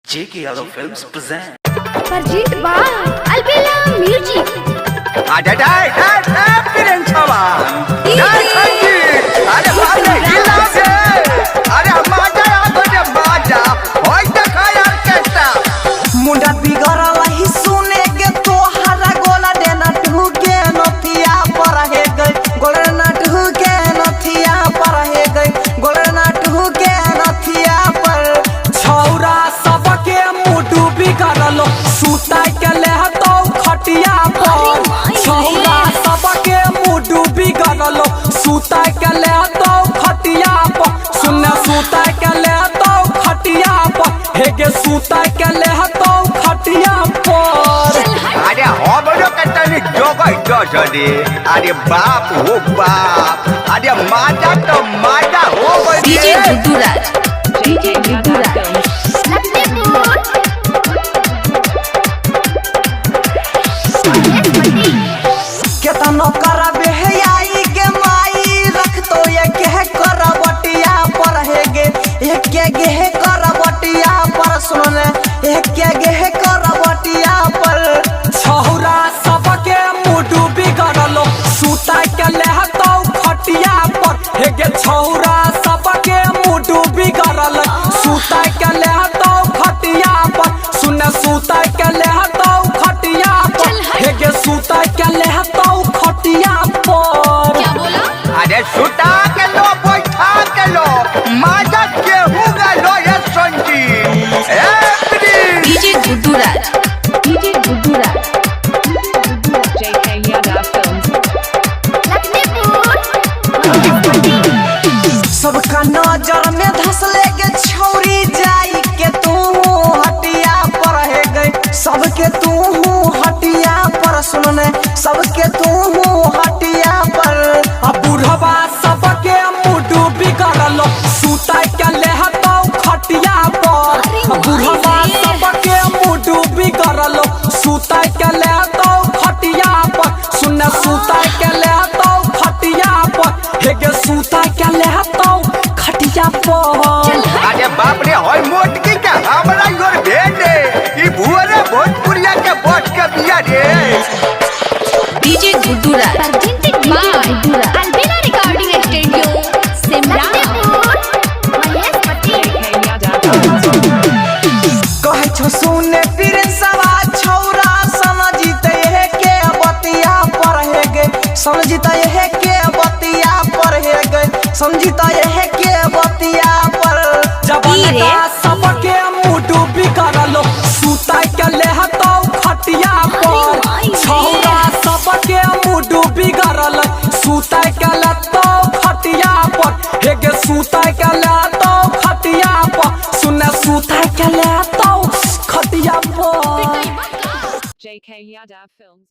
J.K. Yadav Films present. Parjit Ba, Albela Music. अरे मुंडा बिगड़ल ही सुने के तोहरा गोला देना ढूके नथिया पर हे गई गोलना ढूके नथिया पर हे गई गोलना ढूके नथिया पर छौरा सबके मुडू बिगड़ल सूता के ले तो खटिया पर छौरा सबके मुडू बिगड़ल सूता के ले तो खटिया पर सुन सूता के ले तो खटिया पर हे गे सूता के ले तो खटिया पर अरे हमरो कतनी जोगै जोजनी अरे बाप हो बाप अरे माजा तो माजा हो गई DJ Gudurat. DJ Gudurat. केतनो करबे आई के माई रख तो ये के करबटिया पर हे गे एक के गे करबटिया पर सुन ले एक के गे करबटिया पर छौरा सबके मुडू बिगड़लो सूता के ले तो खटिया पर हे गे छौरा सबके मुडू बिगड़ल सूता के ले तो खटिया पर सुन सूता के ले तो खटिया पर हे गे सूता के ले तो खटिया पर क्या बोला? अरे सुता के लो बैठा के लो माजा के होगा लो ये संजी DJ Gudurat. DJ Gudurat. J.K. Yadav Films. सबका नजर में धसले के छौरी जाई के तू हटिया पर हे गई सबके तू हटिया पर सुनने सबके तू हटिया पर अब बुढ़वा सबके मुडू बिगड़ल सूता के ले तो खटिया पर बुढ़वा सबके मुडू बिगड़ल सूता के ले तो खटिया पर सुन सूता के ले तो खटिया पर हे गे सूता के ले तो खटिया पर अरे बाप रे होय मोटकी के हमरा योर भेंडे ई भुवरे भोजपुरिया के बोट के बिया रे DJ Gudurat. Presented by Albela Recording Studio, Simla. J.K. Yadav Films. कहे छो सुने फिर सवा छौरा समझते है के बतिया पर हे गे समझता है के बतिया पर हे गे समझता है के बतिया पर जबनका सबके मुडू बिगड़ल सूता के ले तो खटिया पर छौरा सबके मुडू बिगड़ल सूता के ले तो खटिया पर हे गे सूता के ले तो खटिया पर सुन सूता के ले तो खटिया पर J.K. Yadav Films.